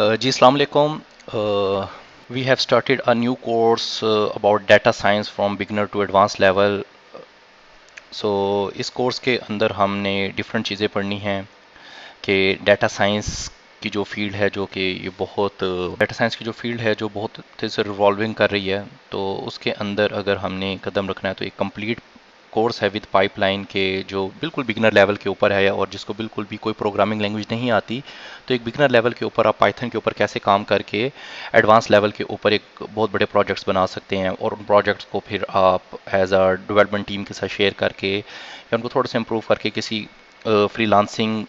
जी अस्सलाम वालेकुम। We have started a new course about data science from beginner to advanced level. इस course के अंदर हमने डिफरेंट चीज़ें पढ़नी हैं कि डाटा साइंस की जो फील्ड है जो कि ये बहुत डाटा साइंस की जो फील्ड है जो बहुत तेज़ से रिवॉल्विंग कर रही है, तो उसके अंदर अगर हमने कदम रखना है तो एक कंप्लीट कोर्स है विद पाइपलाइन के जो बिल्कुल बिगिनर लेवल के ऊपर है, और जिसको बिल्कुल भी कोई प्रोग्रामिंग लैंग्वेज नहीं आती, तो एक बिगिनर लेवल के ऊपर आप पाइथन के ऊपर कैसे काम करके एडवांस लेवल के ऊपर एक बहुत बड़े प्रोजेक्ट्स बना सकते हैं, और उन प्रोजेक्ट्स को फिर आप एज अ डेवलपमेंट टीम के साथ शेयर करके या उनको थोड़ा सा इम्प्रूव करके किसी फ्रीलांसिंग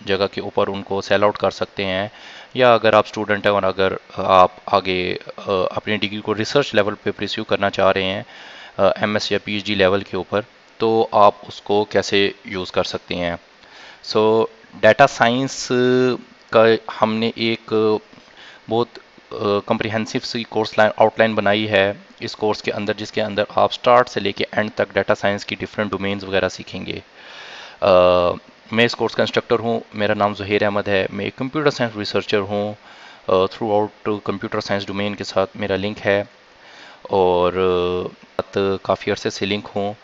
जगह के ऊपर उनको सेल आउट कर सकते हैं। या अगर आप स्टूडेंट हैं और अगर आप आगे अपनी डिग्री को रिसर्च लेवल पे परस्यू करना चाह रहे हैं, एमएस या पीएचडी लेवल के ऊपर, तो आप उसको कैसे यूज़ कर सकते हैं। सो डाटा साइंस का हमने एक बहुत कम्प्रिहेंसिव सी कोर्स लाइन आउटलाइन बनाई है इस कोर्स के अंदर, जिसके अंदर आप स्टार्ट से लेके एंड तक डाटा साइंस की डिफरेंट डोमेन्स वगैरह सीखेंगे। मैं इस कोर्स का इंस्ट्रक्टर हूँ, मेरा नाम ज़ुहैर अहमद है। मैं एक कंप्यूटर साइंस रिसर्चर हूँ। Through out computer science domain के साथ मेरा लिंक है, और काफ़ी अरसे से लिंक हूँ।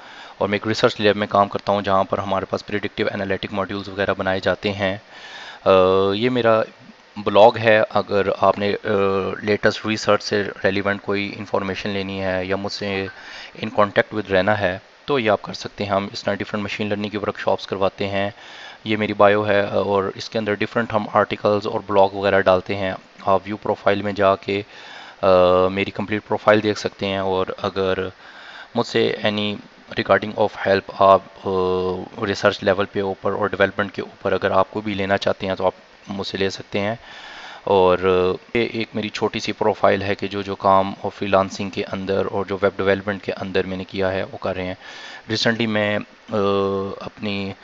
और मैं एक रिसर्च लैब में काम करता हूँ जहाँ पर हमारे पास प्रिडिक्टिव एनालिटिक मॉड्यूल्स वगैरह बनाए जाते हैं। ये मेरा ब्लॉग है। अगर आपने लेटेस्ट रिसर्च से रेलिवेंट कोई इन्फॉर्मेशन लेनी है या मुझसे इन कांटेक्ट विद रहना है, तो ये आप कर सकते हैं। हम इस तरह डिफरेंट मशीन लर्निंग की वर्कशॉप्स करवाते हैं। ये मेरी बायो है, और इसके अंदर डिफरेंट हम आर्टिकल्स और ब्लॉग वगैरह डालते हैं। आप व्यू प्रोफाइल में जाके मेरी कंप्लीट प्रोफाइल देख सकते हैं, और अगर मुझसे एनी रिगार्डिंग ऑफ हेल्प आप रिसर्च लेवल पे ऊपर और डेवलपमेंट के ऊपर अगर आपको भी लेना चाहते हैं तो आप मुझसे ले सकते हैं। और ये एक मेरी छोटी सी प्रोफाइल है कि जो जो काम और फ्रीलांसिंग के अंदर और जो वेब डेवलपमेंट के अंदर मैंने किया है वो कर रहे हैं। रिसेंटली मैं अपनी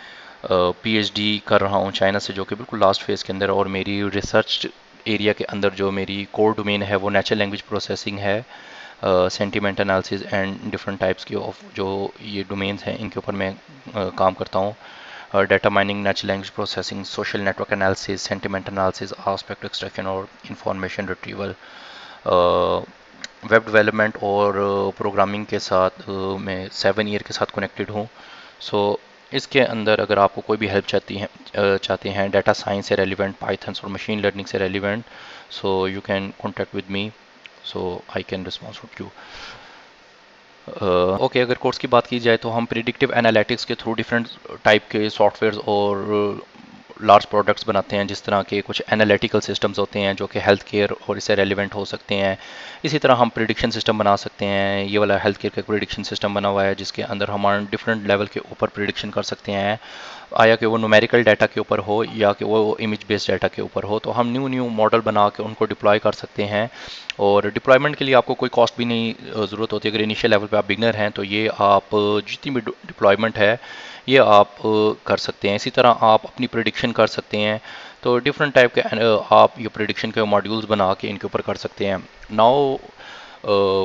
पीएचडी कर रहा हूँ चाइना से, जो कि बिल्कुल लास्ट फेज़ के अंदर, और मेरी रिसर्च एरिया के अंदर जो मेरी कोर डोमेन है वो नेचुरल लैंग्वेज प्रोसेसिंग है। Sentiment analysis and different types की ऑफ जो ये डोमेन्स हैं इनके ऊपर मैं काम करता हूँ। Data mining, natural language processing, social network analysis, sentiment analysis, aspect extraction और इंफॉर्मेशन रिट्रीवल। वेब डेवलपमेंट और प्रोग्रामिंग के साथ मैं 7 ईयर के साथ कनेक्टेड हूँ। सो इसके अंदर अगर आपको कोई भी हेल्प चाहते हैं डाटा साइंस से रेलिवेंट, पाइथन और मशीन लर्निंग से relevant, so you can contact with me, so I can response to you. Okay, अगर कोर्स की बात की जाए तो हम प्रिडिक्टिव एनालिटिक्स के थ्रू डिफरेंट टाइप के सॉफ्टवेयर्स और लार्ज प्रोडक्ट्स बनाते हैं। जिस तरह के कुछ एनालिटिकल सिस्टम्स होते हैं जो कि हेल्थ केयर और इससे रेलिवेंट हो सकते हैं। इसी तरह हम प्रिडिक्शन सिस्टम बना सकते हैं। ये वाला हेल्थ केयर का प्रिडिक्शन सिस्टम बना हुआ है जिसके अंदर हम डिफरेंट लेवल के ऊपर प्रिडिक्शन कर सकते हैं, आया कि वो न्यूमेरिकल डाटा के ऊपर हो या कि वो इमेज बेस्ड डाटा के ऊपर हो। तो हम न्यू न्यू मॉडल बना के उनको डिप्लॉय कर सकते हैं, और डिप्लॉयमेंट के लिए आपको कोई कॉस्ट भी नहीं ज़रूरत होती। अगर इनिशियल लेवल पे आप बिगनर हैं तो ये आप जितनी भी डिप्लॉयमेंट है ये आप कर सकते हैं। इसी तरह आप अपनी प्रिडिक्शन कर सकते हैं। तो डिफरेंट टाइप के आप ये प्रिडिक्शन के मॉड्यूल्स बना के इनके ऊपर कर सकते हैं। Now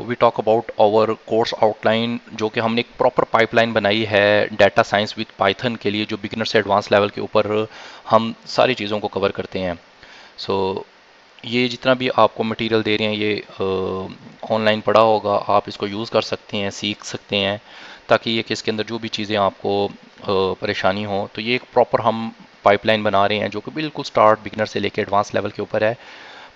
we talk about our course outline, जो कि हमने एक प्रॉपर पाइपलाइन बनाई है डाटा साइंस विद पाइथन के लिए, जो बिगिनर से एडवांस लेवल के ऊपर हम सारी चीज़ों को कवर करते हैं। सो ये जितना भी आपको मटेरियल दे रहे हैं ये ऑनलाइन पड़ा होगा, आप इसको यूज़ कर सकते हैं, सीख सकते हैं, ताकि ये कि इसके अंदर जो भी चीज़ें आपको परेशानी हो, तो ये एक प्रॉपर हम पाइपलाइन बना रहे हैं जो कि बिल्कुल स्टार्ट बिगिनर से लेकर एडवांस लेवल के ऊपर है।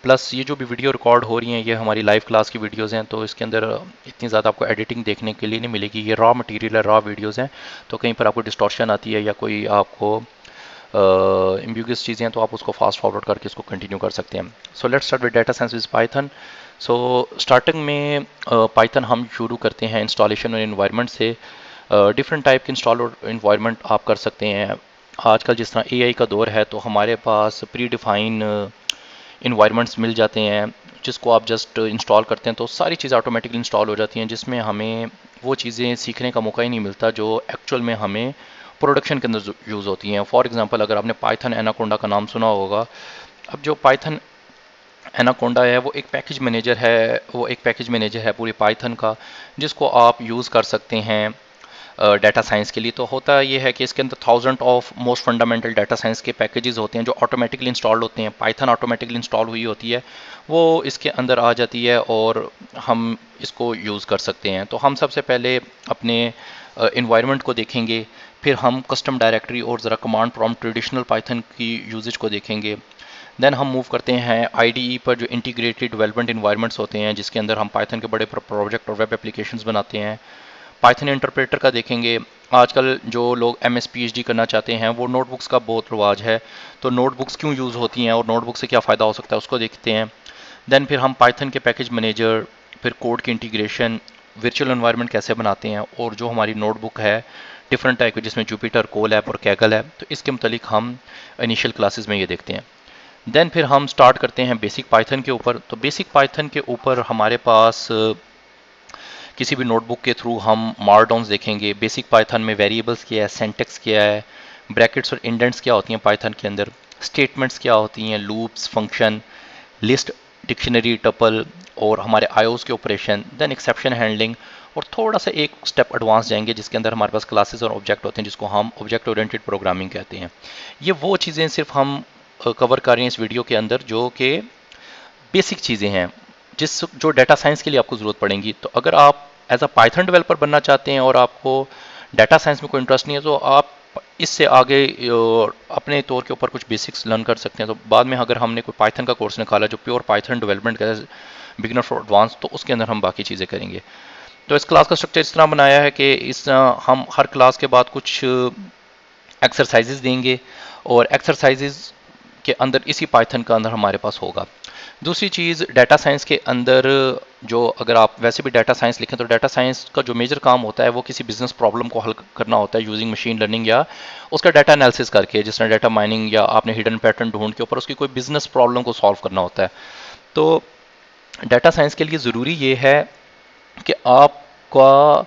प्लस ये जो भी वीडियो रिकॉर्ड हो रही हैं ये हमारी लाइव क्लास की वीडियोस हैं, तो इसके अंदर इतनी ज़्यादा आपको एडिटिंग देखने के लिए नहीं मिलेगी। ये रॉ मटेरियल है, रॉ वीडियोस हैं, तो कहीं पर आपको डिस्टॉर्शन आती है या कोई आपको एम्बिगुअस चीज़ें हैं तो आप उसको फास्ट फॉरवर्ड करके इसको कंटिन्यू कर सकते हैं। So let's start with data science with Python. So starting में पाइथन हम शुरू करते हैं इंस्टॉलेशन और इन्वायरमेंट से। डिफरेंट टाइप के इंस्टॉल और इन्वायरमेंट आप कर सकते हैं। आजकल जिस तरह एआई का दौर है तो हमारे पास प्री डिफाइन इन्वायरमेंट्स मिल जाते हैं जिसको आप जस्ट इंस्टॉल करते हैं तो सारी चीज़ें ऑटोमेटिकली इंस्टॉल हो जाती हैं, जिसमें हमें वो चीज़ें सीखने का मौका ही नहीं मिलता जो एक्चुअल में हमें प्रोडक्शन के अंदर यूज़ होती हैं। फॉर एग्जांपल, अगर आपने पाइथन एनाकोंडा का नाम सुना होगा। अब जो पाइथन एनाकोंडा है वो एक पैकेज मैनेजर है, पूरे पाइथन का, जिसको आप यूज़ कर सकते हैं डाटा साइंस के लिए। तो होता ये है कि इसके अंदर 1000 of most fundamental data science के पैकेजेस होते हैं जो ऑटोमेटिकली इंस्टॉल होते हैं। पाइथन ऑटोमेटिकली इंस्टॉल हुई होती है, वो इसके अंदर आ जाती है और हम इसको यूज़ कर सकते हैं। तो हम सबसे पहले अपने इन्वायरमेंट को देखेंगे, फिर हम कस्टम डायरेक्टरी और ज़रा कमांड प्रॉम्प्ट ट्रेडिशनल पाइथन की यूजेज को देखेंगे। देन हम मूव करते हैं आईडीई पर, जो इंटीग्रेटेड डेवलपमेंट इन्वायरमेंट्स होते हैं जिसके अंदर हम पाइथन के बड़े प्रोजेक्ट और वेब एप्लीकेशंस बनाते हैं। पाइथन इंटरप्रेटर का देखेंगे। आजकल जो लोग एमएस पीएचडी करना चाहते हैं वो नोटबुक्स का बहुत रिवाज है, तो नोटबुक्स क्यों यूज़ होती हैं और नोटबुक से क्या फ़ायदा हो सकता है उसको देखते हैं। देन फिर हम पाइथन के पैकेज मैनेजर, फिर कोड की इंटीग्रेशन, वर्चुअल एनवायरनमेंट कैसे बनाते हैं, और जो हमारी नोटबुक है डिफरेंट टाइप की जिसमें जुपिटर, कोलैब और कैगल है, तो इसके मुतालिक हम इनिशियल क्लासेस में ये देखते हैं। देन फिर हम स्टार्ट करते हैं बेसिक पाइथन के ऊपर। तो बेसिक पाइथन के ऊपर हमारे पास किसी भी नोटबुक के थ्रू हम मार्कडाउन्स देखेंगे। बेसिक पाइथन में वेरिएबल्स क्या है, सिंटैक्स क्या है, ब्रैकेट्स और इंडेंट्स क्या होती हैं पाइथन के अंदर, स्टेटमेंट्स क्या होती हैं, loops, function, list, dictionary, tuple और हमारे आईओस के ऑपरेशन, देन एक्सेप्शन हैंडलिंग, और थोड़ा सा एक स्टेप एडवांस जाएंगे जिसके अंदर हमारे पास क्लासेस और ऑब्जेक्ट होते हैं जिसको हम ऑब्जेक्ट ओरिएंटेड प्रोग्रामिंग कहते हैं। ये वो चीज़ें सिर्फ हम कवर कर रहे हैं इस वीडियो के अंदर जो कि बेसिक चीज़ें हैं जो डाटा साइंस के लिए आपको ज़रूरत पड़ेंगी। तो अगर आप एज अ पाइथन डेवलपर बनना चाहते हैं और आपको डाटा साइंस में कोई इंटरेस्ट नहीं है तो आप इससे आगे अपने तौर के ऊपर कुछ बेसिक्स लर्न कर सकते हैं। तो बाद में अगर हमने कोई पाइथन का कोर्स निकाला जो प्योर पाइथन डेवलपमेंट का है, बिगिनर फॉर एडवांस, तो उसके अंदर हम बाकी चीज़ें करेंगे। तो इस क्लास का स्ट्रक्चर इस तरह बनाया है कि हम हर क्लास के बाद कुछ एक्सरसाइजेज देंगे और एक्सरसाइजेज के अंदर इसी पाइथन का अंदर हमारे पास होगा। दूसरी चीज़, डाटा साइंस के अंदर जो अगर आप वैसे भी डाटा साइंस लिखें तो डाटा साइंस का जो मेजर काम होता है वो किसी बिजनेस प्रॉब्लम को हल करना होता है यूजिंग मशीन लर्निंग या उसका डाटा एनालिसिस करके, जिस तरह डाटा माइनिंग या आपने हिडन पैटर्न ढूंढ के ऊपर उसकी कोई बिजनेस प्रॉब्लम को सॉल्व करना होता है। तो डाटा साइंस के लिए ज़रूरी ये है कि आपका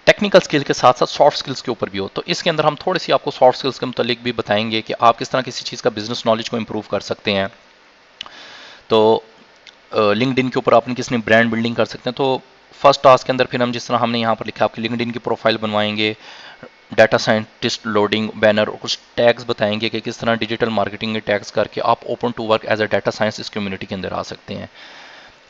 टेक्निकल स्किल के साथ साथ सॉफ्ट स्किल्स के ऊपर भी हो। तो इसके अंदर हम थोड़ी सी आपको सॉफ्ट स्किल्स के मुतालिक भी बताएंगे कि आप किस तरह किसी चीज़ का बिजनेस नॉलेज को इम्प्रूव कर सकते हैं। तो लिंक्डइन के ऊपर आपने किसने ब्रांड बिल्डिंग कर सकते हैं। तो फर्स्ट टास्क के अंदर फिर हम जिस तरह हमने यहाँ पर लिखा आपकी लिंक्डइन की प्रोफाइल बनवाएंगे, डाटा साइंटिस्ट लोडिंग बैनर और कुछ टैग्स बताएंगे कि किस तरह डिजिटल मार्केटिंग में टैग्स करके आप open to work as a data science इस कम्युनिटी के अंदर आ सकते हैं।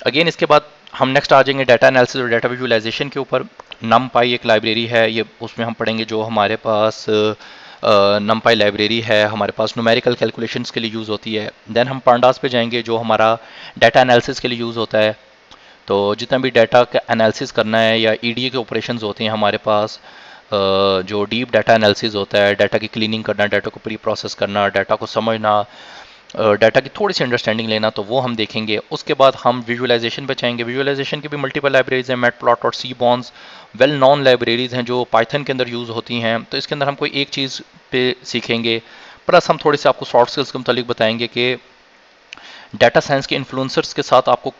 अगेन इसके बाद हम नेक्स्ट आ जाएंगे डाटा एनालिसिस और डाटा विजुअलाइजेशन के ऊपर। नमपाई एक लाइब्रेरी है, ये उसमें हम पढ़ेंगे जो हमारे पास नमपाई लाइब्रेरी है हमारे पास न्यूमेरिकल कैलकुलेशंस के लिए यूज़ होती है। देन हम पांडास पे जाएंगे जो हमारा डाटा एनालिसिस के लिए यूज़ होता है। तो जितना भी डाटा का एनालिसिस करना है या ईडीए के ऑपरेशंस होते हैं हमारे पास, जो डीप डाटा एनालिसिस होता है, डाटा की क्लीनिंग करना, डाटा को प्री प्रोसेस करना, डाटा को समझना, डाटा की थोड़ी सी अंडरस्टैंडिंग लेना, तो वो हम देखेंगे। उसके बाद हम विजुअलाइजेशन पे चाहेंगे। विजुअलाइजेशन की भी मल्टीपल लाइब्रेरीज हैं, मैटप्लॉट और सीबॉन्स वेल नॉन लाइब्रेरीज हैं जो पाइथन के अंदर यूज़ होती हैं। तो इसके अंदर हम कोई एक चीज़ पे सीखेंगे, प्लस हम थोड़ी सी आपको सॉफ्ट स्किल्स के मुतालिक बताएंगे कि डाटा साइंस के इन्फ्लुएंसर्स के साथ आपको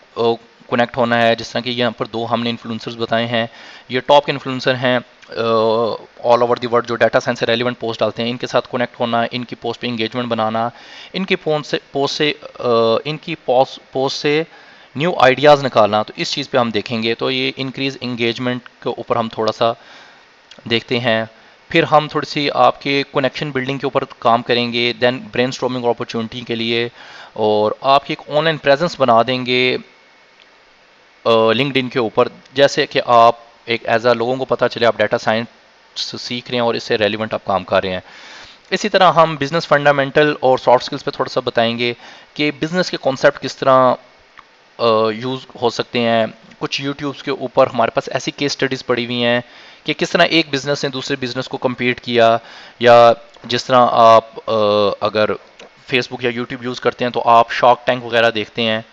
कनेक्ट होना है। जिस तरह कि यहाँ पर दो हमने इन्फ्लुएंसर्स बताए हैं, ये टॉप के इन्फ्लुएंसर हैं ऑल ओवर दी वर्ल्ड जो डाटा साइंस से रेलिवेंट पोस्ट डालते हैं। इनके साथ कनेक्ट होना, इनकी पोस्ट पे इंगेजमेंट बनाना, इनकी पोस्ट से न्यू आइडियाज़ निकालना, तो इस चीज़ पे हम देखेंगे। तो ये इंक्रीज इंगेजमेंट के ऊपर हम थोड़ा सा देखते हैं। फिर हम थोड़ी सी आपके कनेक्शन बिल्डिंग के ऊपर काम करेंगे, देन ब्रेनस्टॉर्मिंग अपॉर्चुनिटी के लिए, और आपकी एक ऑनलाइन प्रेजेंस बना देंगे लिंक्डइन के ऊपर, जैसे कि आप एक एज अ लोगों को पता चले आप डाटा साइंस सीख रहे हैं और इससे रेलिवेंट आप काम कर रहे हैं। इसी तरह हम बिजनेस फंडामेंटल और सॉफ्ट स्किल्स पे थोड़ा सा बताएंगे कि बिजनेस के कॉन्सेप्ट किस तरह यूज़ हो सकते हैं। कुछ यूट्यूब्स के ऊपर हमारे पास ऐसी केस स्टडीज़ पड़ी हुई हैं कि किस तरह एक बिज़नेस ने दूसरे बिज़नेस को कम्पीट किया, या जिस तरह आप अगर फेसबुक या यूट्यूब यूज़ करते हैं तो आप शार्क टैंक वगैरह देखते हैं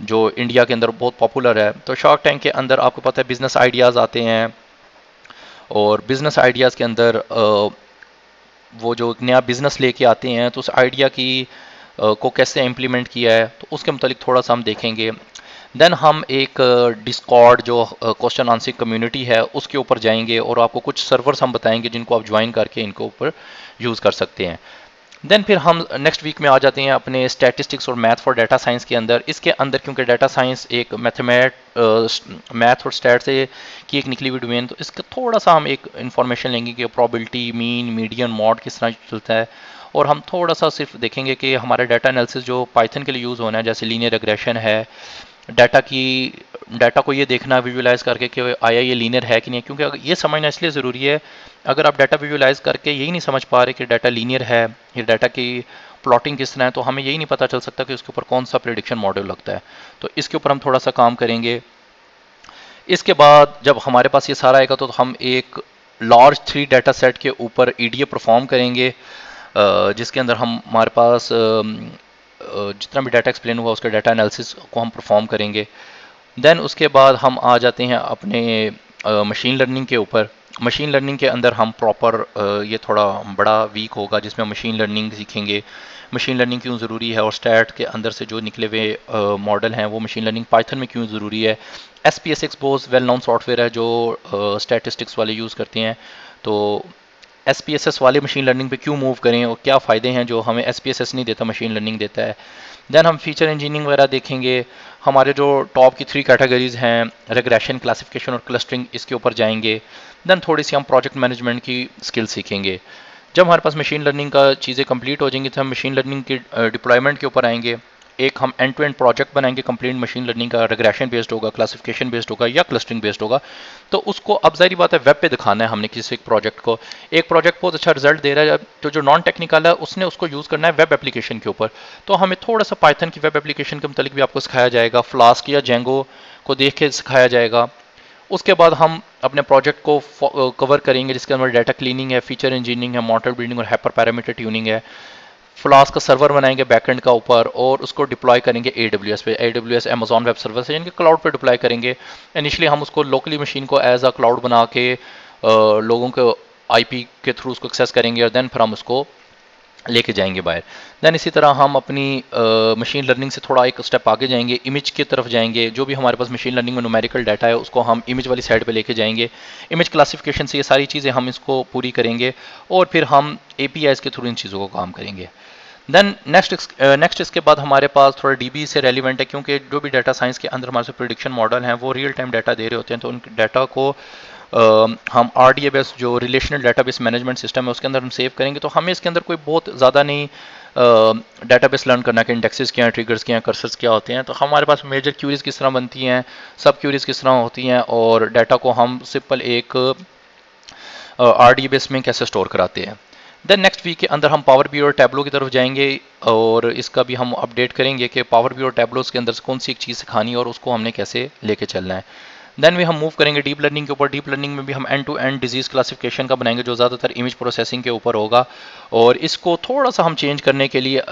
जो इंडिया के अंदर बहुत पॉपुलर है। तो शार्क टैंक के अंदर आपको पता है बिज़नेस आइडियाज़ आते हैं, और बिज़नेस आइडियाज़ के अंदर वो जो नया बिज़नेस लेके आते हैं तो उस आइडिया की को कैसे इम्प्लीमेंट किया है, तो उसके मुतालिक थोड़ा सा हम देखेंगे। देन हम एक डिस्कॉर्ड जो क्वेश्चन आंसरिंग कम्युनिटी है उसके ऊपर जाएंगे और आपको कुछ सर्वर्स हम बताएंगे जिनको आप ज्वाइन करके इनको ऊपर यूज़ कर सकते हैं। देन फिर हम नेक्स्ट वीक में आ जाते हैं अपने स्टैटिस्टिक्स और मैथ फॉर डाटा साइंस के अंदर। इसके अंदर क्योंकि डाटा साइंस एक मैथ और स्टैट से की एक निकली हुई डोमेन, तो इसका थोड़ा सा हम एक इन्फॉर्मेशन लेंगे कि प्रोबेबिलिटी, मीन, मीडियन, मॉड किस तरह चलता है। और हम थोड़ा सा सिर्फ देखेंगे कि हमारा डाटा एनालिसिस जो पाइथन के लिए यूज़ होना है, जैसे लीनियर रिग्रेशन है, डाटा को ये देखना विजुअलाइज करके कि आया ये लीनियर है कि नहीं, क्योंकि ये समझना इसलिए ज़रूरी है। अगर आप डाटा विजुअलाइज करके यही नहीं समझ पा रहे कि डाटा लीनियर है, ये डाटा की प्लॉटिंग किस तरह है, तो हमें यही नहीं पता चल सकता कि उसके ऊपर कौन सा प्रिडिक्शन मॉडल लगता है। तो इसके ऊपर हम थोड़ा सा काम करेंगे। इसके बाद जब हमारे पास ये सारा आएगा तो हम एक लार्ज 3 डाटा सेट के ऊपर ईडीए परफॉर्म करेंगे, जिसके अंदर हम हमारे पास जितना भी डाटा एक्सप्लेन हुआ उसका डाटा एनालिसिस को हम परफॉर्म करेंगे। देन उसके बाद हम आ जाते हैं अपने मशीन लर्निंग के ऊपर। मशीन लर्निंग के अंदर हम प्रॉपर ये थोड़ा बड़ा वीक होगा जिसमें मशीन लर्निंग सीखेंगे, मशीन लर्निंग क्यों ज़रूरी है, और स्टैट के अंदर से जो निकले हुए मॉडल हैं वो मशीन लर्निंग पाइथन में क्यों ज़रूरी है। SPSS बहुत वेल नोन सॉफ्टवेयर है जो स्टैटिस्टिक्स वाले यूज़ करते हैं, तो SPSS वाले मशीन लर्निंग पे क्यों मूव करें और क्या फ़ायदे हैं जो हमें SPSS नहीं देता, मशीन लर्निंग देता है। देन हम फीचर इंजीनियरिंग वगैरह देखेंगे। हमारे जो टॉप की 3 कैटेगरीज हैं, रिग्रेशन, क्लासिफिकेशन और क्लस्टरिंग, इसके ऊपर जाएंगे। देन थोड़ी सी हम प्रोजेक्ट मैनेजमेंट की स्किल सीखेंगे। जब हमारे पास मशीन लर्निंग का चीज़ें कंप्लीट हो जाएंगी तो हम मशीन लर्निंग की डिप्लॉयमेंट के ऊपर आएंगे। एक हम एंड टू एंड प्रोजेक्ट बनाएंगे कंप्लीट मशीन लर्निंग का, रिग्रेशन बेस्ड होगा, क्लासिफिकेशन बेस्ड होगा या क्लस्टरिंग बेस्ड होगा। तो उसको अब जाहिर बात है वेब पे दिखाना है हमने किसी एक प्रोजेक्ट को। एक प्रोजेक्ट बहुत अच्छा रिजल्ट दे रहा है तो जो नॉन टेक्निकल है उसने उसको यूज़ करना है वेब एप्लीकेशन के ऊपर, तो हमें थोड़ा सा पाइथन की वेब एप्लीकेशन के मतलब भी आपको सिखाया जाएगा, फ्लास्क या जेंगो को देख के सिखाया जाएगा। उसके बाद हम अपने प्रोजेक्ट को कवर करेंगे जिसके अंदर डाटा क्लीनिंग है, फीचर इंजीनियरिंग है, मॉडल बिल्डिंग और हाइपर पैरामीटर ट्यूनिंग है। फ्लास्क का सर्वर बनाएंगे बैकएंड का ऊपर और उसको डिप्लॉय करेंगे AWS पे, AWS अमेजॉन वेब सर्वर से, यानी कि क्लाउड पे डिप्लॉय करेंगे। इनिशियली हम उसको लोकली मशीन को एज अ क्लाउड बना के लोगों को IP के थ्रू उसको एक्सेस करेंगे और देन फिर हम उसको लेके जाएंगे बाहर। देन इसी तरह हम अपनी मशीन लर्निंग से थोड़ा एक स्टेप आगे जाएंगे, इमेज की तरफ जाएंगे। जो भी हमारे पास मशीन लर्निंग में न्यूमेरिकल डाटा है उसको हम इमेज वाली साइड पे लेके जाएंगे। इमेज क्लासिफिकेशन से ये सारी चीज़ें हम इसको पूरी करेंगे और फिर हम APIs के थ्रू इन चीज़ों को काम करेंगे। देन नेक्स्ट इसके बाद हमारे पास थोड़ा DB से रेलिवेंट है, क्योंकि जो भी डाटा साइंस के अंदर हमारे पास प्रिडिक्शन मॉडल हैं वो रियल टाइम डाटा दे रहे होते हैं, तो उन डाटा को हम RDBS जो रिलेशनल डाटाबेस मैनेजमेंट सिस्टम है उसके अंदर हम सेव करेंगे। तो हमें इसके अंदर कोई बहुत ज़्यादा नहीं डाटाबेस लर्न करना कि इंडेक्सेस क्या हैं, ट्रिगर्स क्या हैं, कर्सर्स क्या होते हैं। तो हमारे पास मेजर क्यूरीज किस तरह बनती हैं, सब क्यूरीज किस तरह होती हैं, और डाटा को हम सिंपल एक RDBS में कैसे स्टोर कराते हैं। देन नेक्स्ट वीक के अंदर हम पावर BI और टैबलो की तरफ जाएंगे और इसका भी हम अपडेट करेंगे कि पावर BI और टैबलोस के अंदर से कौन सी एक चीज़ सिखानी है और उसको हमने कैसे लेके चलना है। देन भी हम मूव करेंगे डीप लर्निंग के ऊपर। डीप लर्निंग में भी हम end to end disease classification का बनाएंगे जो ज़्यादातर इमेज प्रोसेसिंग के ऊपर होगा, और इसको थोड़ा सा हम चेंज करने के लिए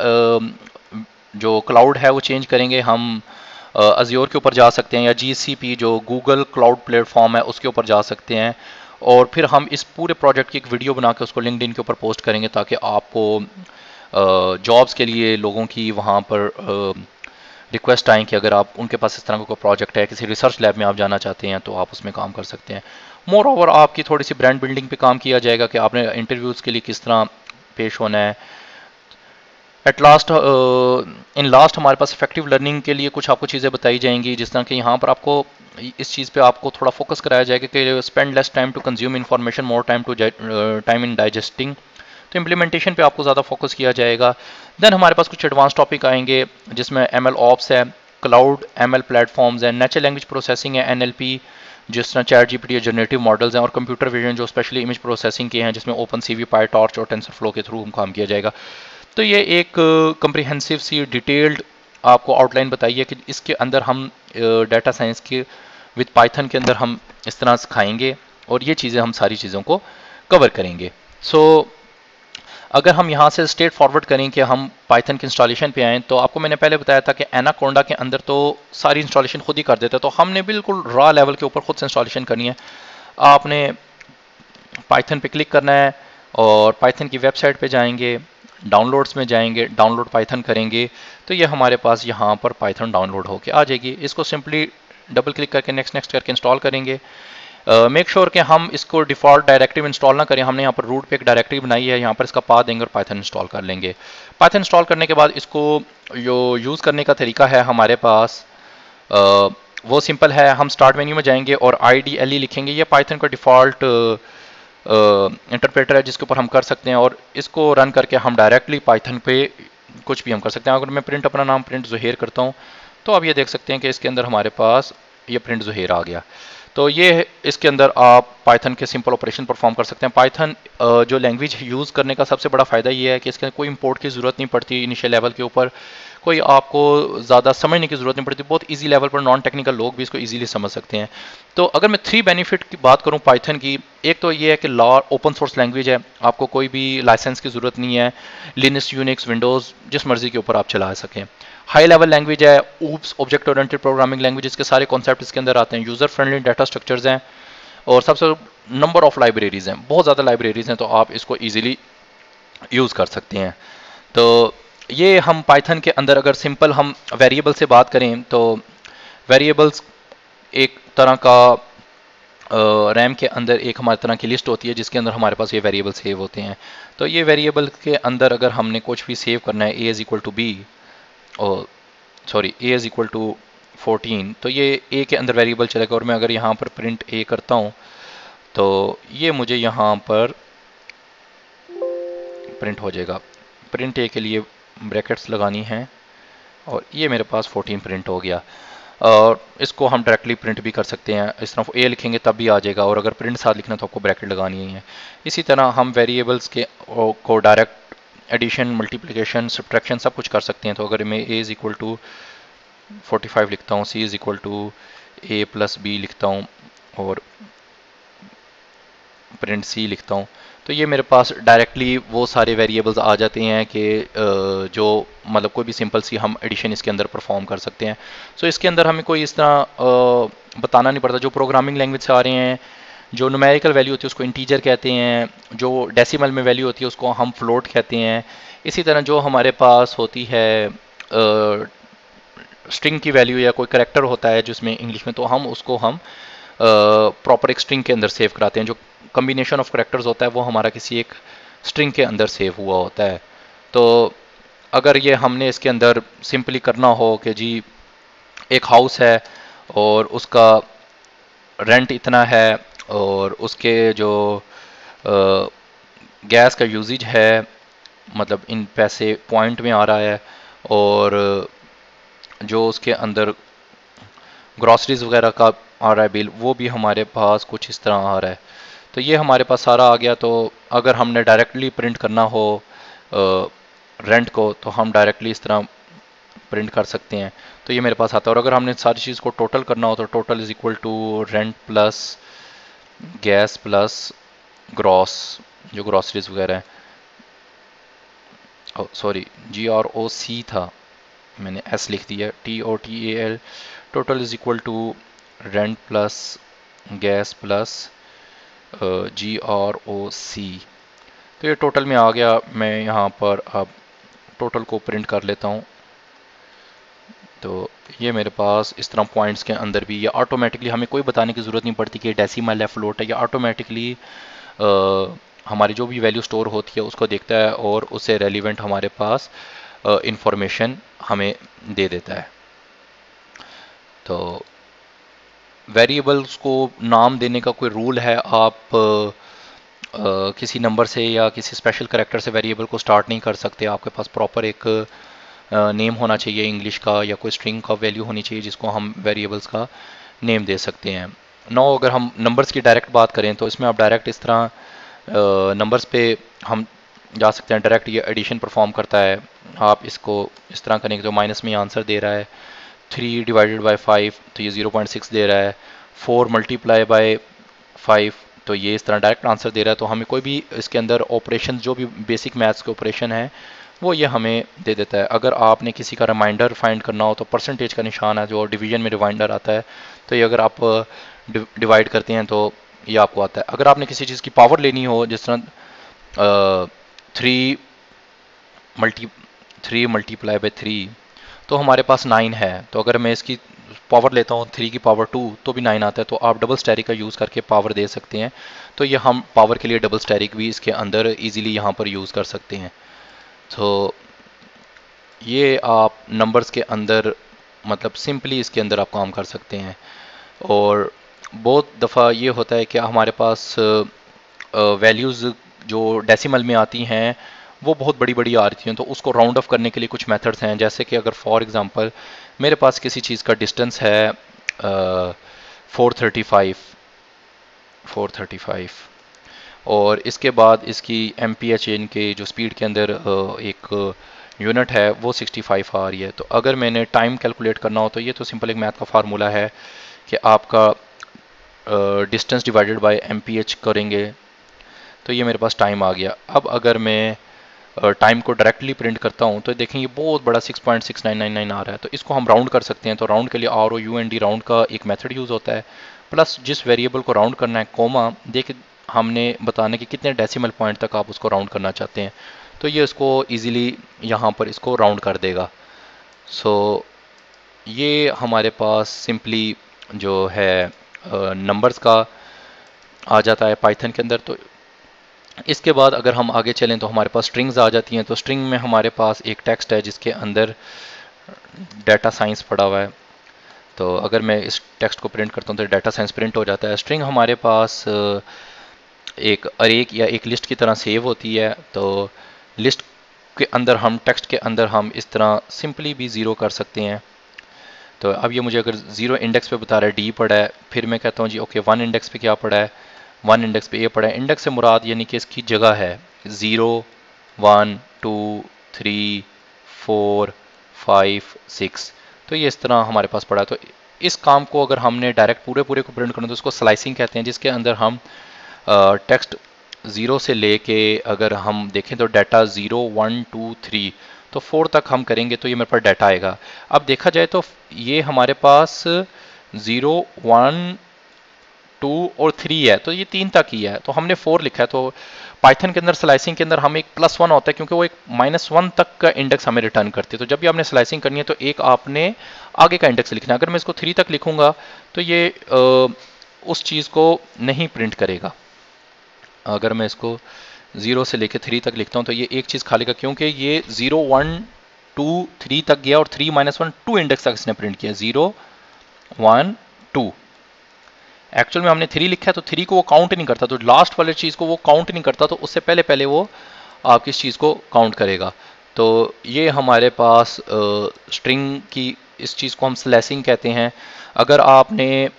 जो क्लाउड है वो चेंज करेंगे। हम अज्योर के ऊपर जा सकते हैं या GCP जो गूगल क्लाउड प्लेटफॉर्म है उसके ऊपर जा सकते हैं, और फिर हम इस पूरे प्रोजेक्ट की एक वीडियो बना के उसको लिंक्डइन के ऊपर पोस्ट करेंगे ताकि आपको जॉब्स के लिए लोगों की वहाँ पर रिक्वेस्ट आए कि अगर आप उनके पास इस तरह का कोई प्रोजेक्ट है, किसी रिसर्च लैब में आप जाना चाहते हैं तो आप उसमें काम कर सकते हैं। मोर ओवर आपकी थोड़ी सी ब्रांड बिल्डिंग पे काम किया जाएगा कि आपने इंटरव्यूज़ के लिए किस तरह पेश होना है। एट लास्ट इन लास्ट हमारे पास इफेक्टिव लर्निंग के लिए कुछ आपको चीज़ें बताई जाएंगी, जिस तरह कि यहाँ पर आपको इस चीज़ पे आपको थोड़ा फोकस कराया जाएगा कि spend less time to consume information, more time in digesting. तो इम्प्लीमेंटेशन पे आपको ज़्यादा फोकस किया जाएगा। देन हमारे पास कुछ एडवांस टॉपिक आएंगे जिसमें ML ऑप्स है, क्लाउड ML प्लेटफॉर्म्स है, नेचुरल लैंग्वेज प्रोसेसिंग है NLP जिस तरह ChatGPT या जनरेटिव मॉडल्स हैं, और कंप्यूटर विजन जो स्पेशली इमेज प्रोसेसिंग के हैं जिसमें OpenCV, PyTorch और TensorFlow के थ्रू हम काम किया जाएगा। तो ये एक कम्प्रिहेंसिव सी डिटेल्ड आपको आउटलाइन बताइए कि इसके अंदर हम डाटा साइंस के विद पाइथन के अंदर हम इस तरह सिखाएंगे और ये चीज़ें हम सारी चीज़ों को कवर करेंगे। सो अगर हम यहाँ से स्ट्रेट फॉरवर्ड करें कि हम पाइथन के इंस्टॉलेशन पे आएँ, तो आपको मैंने पहले बताया था कि एनाकोंडा के अंदर तो सारी इंस्टॉलेशन खुद ही कर देते हैं, तो हमने बिल्कुल रॉ लेवल के ऊपर खुद से इंस्टॉलेशन करनी है। आपने पाइथन पे क्लिक करना है और पाइथन की वेबसाइट पे जाएंगे, डाउनलोड्स में जाएंगे, डाउनलोड पाइथन करेंगे, तो ये हमारे पास यहाँ पर पाइथन डाउनलोड होके आ जाएगी। इसको सिंपली डबल क्लिक करके नेक्स्ट नेक्स्ट करके इंस्टॉल करेंगे। मेक श्योर कि हम इसको डिफ़ॉल्ट डायरेक्टिव इंस्टॉल ना करें। हमने यहाँ पर रूट पे एक डायरेक्टरी बनाई है, यहाँ पर इसका पाथ देंगे और पाइथन इंस्टॉल कर लेंगे। पाइथन इंस्टॉल करने के बाद इसको जो यूज़ करने का तरीका है हमारे पास वो सिंपल है। हम स्टार्ट मेन्यू में जाएंगे और IDLE लिखेंगे। ये पाइथन का डिफ़ॉल्ट इंटरप्रेटर है जिसके ऊपर हम कर सकते हैं, और इसको रन करके हम डायरेक्टली पाइथन पे कुछ भी हम कर सकते हैं। अगर मैं प्रिंट अपना नाम प्रिंट ज़ुहैर करता हूँ तो अब ये देख सकते हैं कि इसके अंदर हमारे पास ये प्रिंट ज़ुहैर आ गया। तो ये इसके अंदर आप पाइथन के सिंपल ऑपरेशन परफॉर्म कर सकते हैं। पाइथन जो लैंग्वेज यूज़ करने का सबसे बड़ा फ़ायदा ये है कि इसके कोई इंपोर्ट की ज़रूरत नहीं पड़ती। इनिशियल लेवल के ऊपर कोई आपको ज़्यादा समझने की ज़रूरत नहीं पड़ती। बहुत इजी लेवल पर नॉन टेक्निकल लोग भी इसको इजीली समझ सकते हैं। तो अगर मैं 3 बेनिफिट की बात करूं पाइथन की, एक तो ये है कि ओपन सोर्स लैंग्वेज है, आपको कोई भी लाइसेंस की ज़रूरत नहीं है। लिनक्स, यूनिक्स, विंडोज़ जिस मर्जी के ऊपर आप चला सकें। हाई लेवल लैंग्वेज है, oops object oriented programming language के सारे कॉन्सेप्ट इसके अंदर आते हैं। यूज़र फ्रेंडली डाटा स्ट्रक्चर्स हैं, और सबसे नंबर ऑफ लाइब्रेरीज हैं, बहुत ज़्यादा लाइब्रेरीज हैं, तो आप इसको ईजिली यूज़ कर सकते हैं। तो ये हम पाइथन के अंदर अगर सिंपल हम वेरिएबल से बात करें तो वेरिएबल्स एक तरह का रैम के अंदर एक हमारी तरह की लिस्ट होती है जिसके अंदर हमारे पास ये वेरिएबल सेव होते हैं। तो ये वेरिएबल के अंदर अगर हमने कुछ भी सेव करना है, a is equal to B, और sorry a is equal to 14, तो ये a के अंदर वेरिएबल चलेगा। और मैं अगर यहाँ पर प्रिंट a करता हूँ तो ये मुझे यहाँ पर प्रिंट हो जाएगा। प्रिंट a के लिए ब्रैकेट्स लगानी है और ये मेरे पास 14 प्रिंट हो गया। और इसको हम डायरेक्टली प्रिंट भी कर सकते हैं, इस तरफ a लिखेंगे तब भी आ जाएगा, और अगर प्रिंट साथ लिखना तो आपको ब्रैकेट लगानी ही है। इसी तरह हम वेरिएबल्स के को डायरेक्ट एडिशन, मल्टीप्लिकेशन, सब्ट्रैक्शन सब कुछ कर सकते हैं। तो अगर मैं a इज़ इक्वल टू 45 लिखता हूँ, c is equal to a plus b लिखता हूँ और प्रिंट c लिखता हूँ, तो ये मेरे पास डायरेक्टली वो सारे वेरिएबल्स आ जाते हैं कि जो मतलब कोई भी सिंपल सी हम एडिशन इसके अंदर परफॉर्म कर सकते हैं। सो इसके अंदर हमें कोई इस तरह बताना नहीं पड़ता। जो प्रोग्रामिंग लैंग्वेज से आ रहे हैं, जो न्यूमेरिकल वैल्यू होती है उसको इंटीजर कहते हैं, जो डेसिमल में वैल्यू होती है उसको हम फ्लोट कहते हैं। इसी तरह जो हमारे पास होती है स्ट्रिंग की वैल्यू या कोई करेक्टर होता है जिसमें इंग्लिश में, तो हम उसको हम प्रॉपर एक स्ट्रिंग के अंदर सेव कराते हैं। जो कम्बिनेशन ऑफ करेक्टर्स होता है वो हमारा किसी एक स्ट्रिंग के अंदर सेव हुआ होता है। तो अगर ये हमने इसके अंदर सिंपली करना हो कि जी एक हाउस है और उसका रेंट इतना है और उसके जो गैस का यूजेज है, मतलब इन पैसे पॉइंट में आ रहा है, और जो उसके अंदर ग्रॉसरीज वगैरह का आ रहा है बिल, वो भी हमारे पास कुछ इस तरह आ रहा है। तो ये हमारे पास सारा आ गया। तो अगर हमने डायरेक्टली प्रिंट करना हो रेंट को तो हम डायरेक्टली इस तरह प्रिंट कर सकते हैं, तो ये मेरे पास आता है। और अगर हमने सारी चीज़ को टोटल करना हो तो total is equal to rent plus gas plus gross, जो ग्रॉसरीज वगैरह है, सॉरी GROC था, मैंने S लिख दिया, TOTAL, total is equal to rent plus gas plus GROC। तो ये टोटल में आ गया। मैं यहाँ पर अब टोटल को प्रिंट कर लेता हूँ। तो ये मेरे पास इस तरह पॉइंट्स के अंदर भी ये ऑटोमेटिकली, हमें कोई बताने की ज़रूरत नहीं पड़ती कि डेसिमल है, फ्लोट है, या ऑटोमेटिकली हमारी जो भी वैल्यू स्टोर होती है उसको देखता है और उससे रेलिवेंट हमारे पास इंफॉर्मेशन हमें दे देता है। तो वेरिएबल्स को नाम देने का कोई रूल है? आप किसी नंबर से या किसी स्पेशल करेक्टर से वेरिएबल को स्टार्ट नहीं कर सकते। आपके पास प्रॉपर एक नेम होना चाहिए इंग्लिश का, या कोई स्ट्रिंग का वैल्यू होनी चाहिए जिसको हम वेरिएबल्स का नेम दे सकते हैं। नो, अगर हम नंबर्स की डायरेक्ट बात करें तो इसमें आप डायरेक्ट इस तरह नंबर्स पे हम जा सकते हैं। डायरेक्ट ये एडिशन परफॉर्म करता है। आप इसको इस तरह करेंगे तो माइनस में आंसर दे रहा है। 3 डिवाइडेड बाई 5 तो ये 0.6 दे रहा है। 4 मल्टीप्लाई बाय 5 तो ये इस तरह डायरेक्ट आंसर दे रहा है। तो हमें कोई भी इसके अंदर ऑपरेशन, जो भी बेसिक मैथ्स के ऑपरेशन है वो ये हमें दे देता है। अगर आपने किसी का रिमाइंडर फाइंड करना हो तो परसेंटेज का निशान है जो डिवीजन में रिमाइंडर आता है, तो ये अगर आप डिवाइड करते हैं तो ये आपको आता है। अगर आपने किसी चीज़ की पावर लेनी हो, जिस तरह 3 मल्टीप्लाई बाई 3 तो हमारे पास 9 है। तो अगर मैं इसकी पावर लेता हूँ 3 की पावर 2 तो भी 9 आता है, तो आप डबल स्टैरिक का यूज़ करके पावर दे सकते हैं। तो ये हम पावर के लिए डबल स्टैरिक भी इसके अंदर इजीली यहाँ पर यूज़ कर सकते हैं। तो ये आप नंबर्स के अंदर मतलब सिंपली इसके अंदर आप काम कर सकते हैं। और बहुत दफ़ा ये होता है कि हमारे पास वैल्यूज़ जो डेसिमल में आती हैं वो बहुत बड़ी बड़ी आ रही हैं, तो उसको राउंड ऑफ करने के लिए कुछ मेथड्स हैं। जैसे कि अगर फॉर एग्ज़ाम्पल मेरे पास किसी चीज़ का डिस्टेंस है 435 और इसके बाद इसकी MPH इनके जो स्पीड के अंदर एक यूनिट है वो 65 आ रही है। तो अगर मैंने टाइम कैलकुलेट करना हो तो ये तो सिंपल एक मैथ का फार्मूला है कि आपका डिस्टेंस डिवाइडेड बाय MPH करेंगे तो ये मेरे पास टाइम आ गया। अब अगर मैं टाइम को डायरेक्टली प्रिंट करता हूँ तो देखें ये बहुत बड़ा 6.6999 आ रहा है। तो इसको हम राउंड कर सकते हैं। तो राउंड के लिए ROUND राउंड का एक मेथड यूज़ होता है, प्लस जिस वेरिएबल को राउंड करना है कोमा देख हमने बताने कि कितने डेसिमल पॉइंट तक आप उसको राउंड करना चाहते हैं, तो ये उसको इजीली यहाँ पर इसको राउंड कर देगा। सो ये हमारे पास सिंपली जो है नंबर्स का आ जाता है पाइथन के अंदर। तो इसके बाद अगर हम आगे चलें तो हमारे पास स्ट्रिंग्स आ जाती हैं। तो स्ट्रिंग में हमारे पास एक टेक्स्ट है जिसके अंदर डाटा साइंस पड़ा हुआ है। तो अगर मैं इस टेक्स्ट को प्रिंट करता हूँ तो डाटा साइंस प्रिंट हो जाता है। स्ट्रिंग हमारे पास एक अरे या एक लिस्ट की तरह सेव होती है। तो लिस्ट के अंदर हम टेक्स्ट के अंदर हम इस तरह सिंपली भी ज़ीरो कर सकते हैं। तो अब ये मुझे अगर 0 इंडेक्स पे बता रहा है D पड़ा है, फिर मैं कहता हूँ जी ओके 1 इंडेक्स पे क्या पड़ा है, 1 इंडेक्स पे ये पड़ा है। इंडेक्स से मुराद यानी कि इसकी जगह है 0 1 2 3 4 5 6। तो ये इस तरह हमारे पास पड़ा है। तो इस काम को अगर हमने डायरेक्ट पूरे पूरे को प्रिंट करना तो उसको स्लाइसिंग कहते हैं, जिसके अंदर हम टेक्स्ट 0 से लेके अगर हम देखें तो डाटा 0 1 2 3 तो 4 तक हम करेंगे तो ये मेरे पास डाटा आएगा। अब देखा जाए तो ये हमारे पास 0 1 2 और 3 है, तो ये 3 तक ही है, तो हमने 4 लिखा है। तो पाइथन के अंदर स्लाइसिंग के अंदर हम एक +1 होता है क्योंकि वो एक -1 तक का इंडेक्स हमें रिटर्न करती है। तो जब भी आपने स्लाइसिंग करनी है तो एक आपने आगे का इंडेक्स लिखना है। अगर मैं इसको 3 तक लिखूंगा तो ये उस चीज़ को नहीं प्रिंट करेगा। अगर मैं इसको 0 से लेकर 3 तक लिखता हूँ तो ये एक चीज़ खा लेगा क्योंकि ये 0 1 2 3 तक गया और 3 -1 2 इंडेक्स तक इसने प्रिंट किया 0 1 2। एक्चुअल में हमने 3 लिखा है तो 3 को वो काउंट नहीं करता, तो लास्ट वाले चीज़ को वो काउंट नहीं करता, तो उससे पहले पहले वो आपकी इस चीज़ को काउंट करेगा। तो ये हमारे पास स्ट्रिंग की इस चीज़ को हम स्लैशिंग कहते हैं। अगर आपने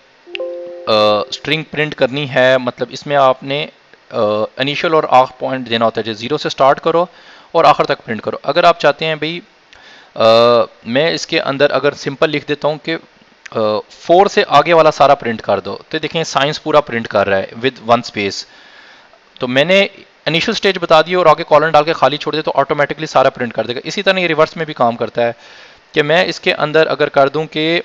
स्ट्रिंग प्रिंट करनी है मतलब इसमें आपने इनिशियल और आखिर पॉइंट देना होता है, जैसे 0 से स्टार्ट करो और आखिर तक प्रिंट करो। अगर आप चाहते हैं भाई मैं इसके अंदर अगर सिंपल लिख देता हूँ कि 4 से आगे वाला सारा प्रिंट कर दो, तो देखें साइंस पूरा प्रिंट कर रहा है विद 1 स्पेस। तो मैंने इनिशियल स्टेज बता दी और आगे कॉलन डाल के खाली छोड़ दे तो ऑटोमेटिकली सारा प्रिंट कर देगा। इसी तरह ये रिवर्स में भी काम करता है कि मैं इसके अंदर अगर कर दूं कि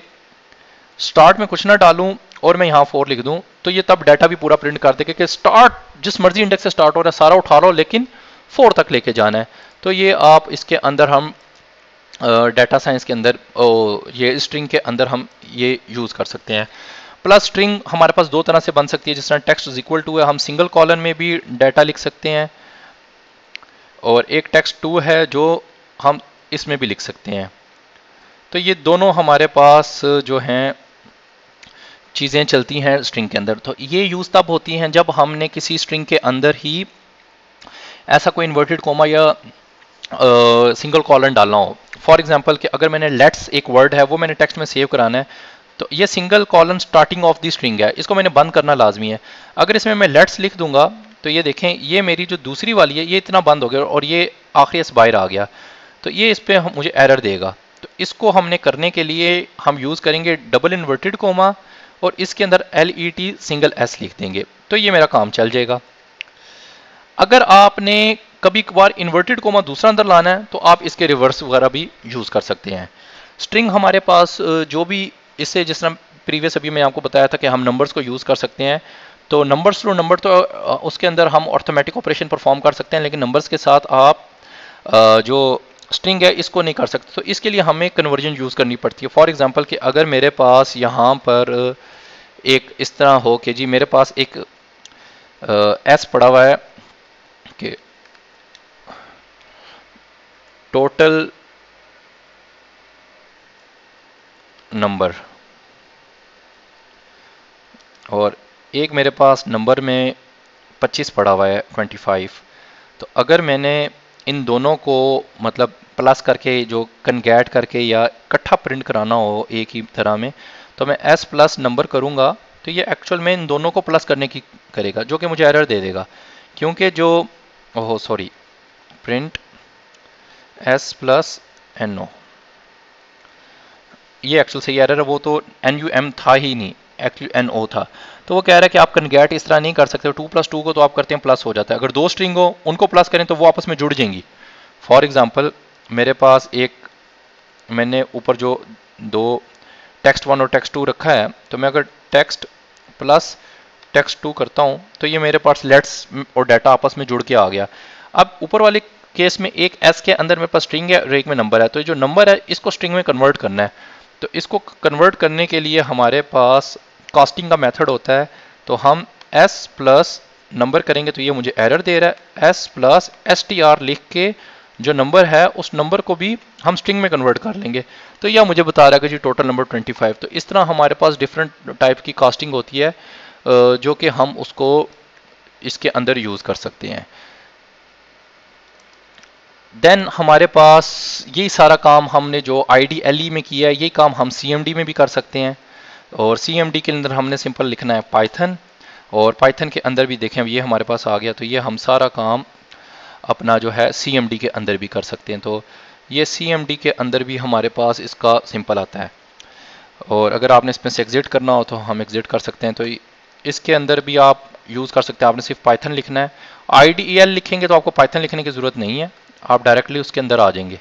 स्टार्ट में कुछ ना डालूं और मैं यहाँ 4 लिख दूं तो ये तब डाटा भी पूरा प्रिंट कर देगा कि स्टार्ट जिस मर्जी इंडेक्स से स्टार्ट हो रहा है सारा उठा लो लेकिन 4 तक लेके जाना है। तो ये आप इसके अंदर हम डाटा साइंस के अंदर ये स्ट्रिंग के अंदर हम ये यूज़ कर सकते हैं। प्लस स्ट्रिंग हमारे पास दो तरह से बन सकती है, जिस तरह टेक्स्ट इज इक्वल टू है, हम सिंगल कॉलन में भी डाटा लिख सकते हैं, और एक टेक्स्ट टू है जो हम इसमें भी लिख सकते हैं। तो ये दोनों हमारे पास जो हैं चीज़ें चलती हैं स्ट्रिंग के अंदर। तो ये यूज़ तब होती हैं जब हमने किसी स्ट्रिंग के अंदर ही ऐसा कोई इन्वर्टेड कोमा या सिंगल कॉलन डालना हो। फॉर एग्जाम्पल कि अगर मैंने लेट्स एक वर्ड है वो मैंने टेक्स्ट में सेव कराना है, तो ये single colon starting of the string है, इसको मैंने बंद करना लाजमी है। अगर इसमें मैं लेट्स लिख दूंगा तो ये देखें ये मेरी जो दूसरी वाली है ये इतना बंद हो गया और ये आखिरी से बाहर आ गया, तो ये इस पर मुझे एरर देगा। तो इसको हमने करने के लिए हम यूज़ करेंगे डबल इन्वर्टेड कोमा और इसके अंदर LET सिंगल S लिख देंगे, तो ये मेरा काम चल जाएगा। अगर आपने कभी कभार इन्वर्टेड कोमा दूसरा अंदर लाना है तो आप इसके रिवर्स वगैरह भी यूज़ कर सकते हैं। स्ट्रिंग हमारे पास जो भी इससे जिस तरह प्रीवियस अभी मैं आपको बताया था कि हम नंबर्स को यूज़ कर सकते हैं, तो नंबर्स थ्रू नंबर तो उसके अंदर हम ऑर्थोमेटिक ऑपरेशन परफॉर्म कर सकते हैं, लेकिन नंबर्स के साथ आप जो स्ट्रिंग है इसको नहीं कर सकते, तो इसके लिए हमें कन्वर्जन यूज़ करनी पड़ती है। फॉर एग्जांपल कि अगर मेरे पास यहाँ पर एक इस तरह हो कि जी मेरे पास एक एस पड़ा हुआ है कि टोटल नंबर, और एक मेरे पास नंबर में 25 पड़ा हुआ है 25। तो अगर मैंने इन दोनों को मतलब प्लस करके जो कन्गैट करके या इकट्ठा प्रिंट कराना हो एक ही तरह में, तो मैं एस प्लस नंबर करूँगा तो ये एक्चुअल में इन दोनों को प्लस करने की करेगा, जो कि मुझे एरर दे देगा, क्योंकि जो ओहो sorry print S plus N O, ये एक्चुअल सही एरर है, वो तो एन यू एम था ही नहीं, एक्चुअली एन ओ था। तो वो कह रहा है कि आप कन्गैट इस तरह नहीं कर सकते, 2+2 को तो आप करते हैं प्लस हो जाता है, अगर दो स्ट्रिंग हो उनको प्लस करें तो वो आपस में जुड़ जाएंगी। फॉर एग्जाम्पल मेरे पास एक मैंने ऊपर जो दो टेक्स्ट 1 और टेक्स्ट 2 रखा है, तो मैं अगर टेक्स्ट प्लस टेक्स्ट 2 करता हूँ तो ये मेरे पास लेट्स और डाटा आपस में जुड़ के आ गया। अब ऊपर वाले केस में एक एस के अंदर मेरे पास स्ट्रिंग है और एक में नंबर है, तो ये जो नंबर है इसको स्ट्रिंग में कन्वर्ट करना है। तो इसको कन्वर्ट करने के लिए हमारे पास कास्टिंग का मेथड होता है, तो हम एस प्लस नंबर करेंगे तो ये मुझे एरर दे रहा है, S plus S T R लिख के जो नंबर है उस नंबर को भी हम स्ट्रिंग में कन्वर्ट कर लेंगे, तो यह मुझे बता रहा है कि जी टोटल नंबर 25। तो इस तरह हमारे पास डिफरेंट टाइप की कास्टिंग होती है जो कि हम उसको इसके अंदर यूज़ कर सकते हैं। देन हमारे पास यही सारा काम हमने जो IDLE में किया है यही काम हम CMD में भी कर सकते हैं, और CMD के अंदर हमने सिंपल लिखना है पाइथन, और पाइथन के अंदर भी देखें ये हमारे पास आ गया, तो ये हम सारा काम अपना जो है CMD के अंदर भी कर सकते हैं। तो ये CMD के अंदर भी हमारे पास इसका सिंपल आता है, और अगर आपने इसमें से एग्जिट करना हो तो हम एग्जिट कर सकते हैं। तो इसके अंदर भी आप यूज़ कर सकते हैं, आपने सिर्फ पाइथन लिखना है। IDEL लिखेंगे तो आपको पाइथन लिखने की ज़रूरत नहीं है, आप डायरेक्टली उसके अंदर आ जाएंगे।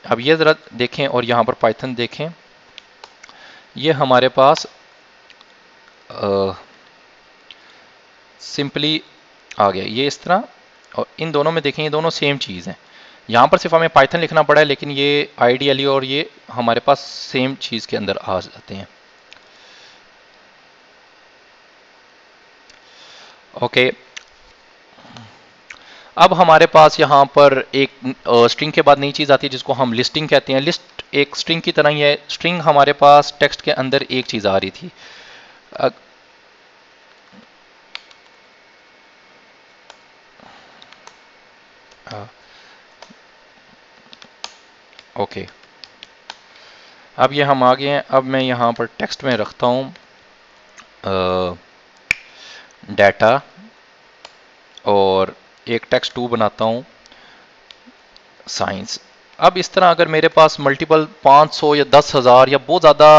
अब ये ज़रा देखें और यहाँ पर पाइथन देखें, ये हमारे पास सिंपली आ गया ये इस तरह, और इन दोनों में देखें ये दोनों सेम चीज़ हैं। यहाँ पर सिर्फ हमें पाइथन लिखना पड़ा है, लेकिन ये IDLE और ये हमारे पास सेम चीज़ के अंदर आ जाते हैं। ओके, अब हमारे पास यहाँ पर एक स्ट्रिंग के बाद नई चीज़ आती है जिसको हम लिस्टिंग कहते हैं। लिस्ट एक स्ट्रिंग की तरह ही है। स्ट्रिंग हमारे पास टेक्स्ट के अंदर एक चीज़ आ रही थी, ओके अब ये हम आ गए हैं। अब मैं यहाँ पर टेक्स्ट में रखता हूँ डाटा, और एक टेक्स्ट 2 बनाता हूँ साइंस। अब इस तरह अगर मेरे पास मल्टीपल 500 या 10,000 या बहुत ज़्यादा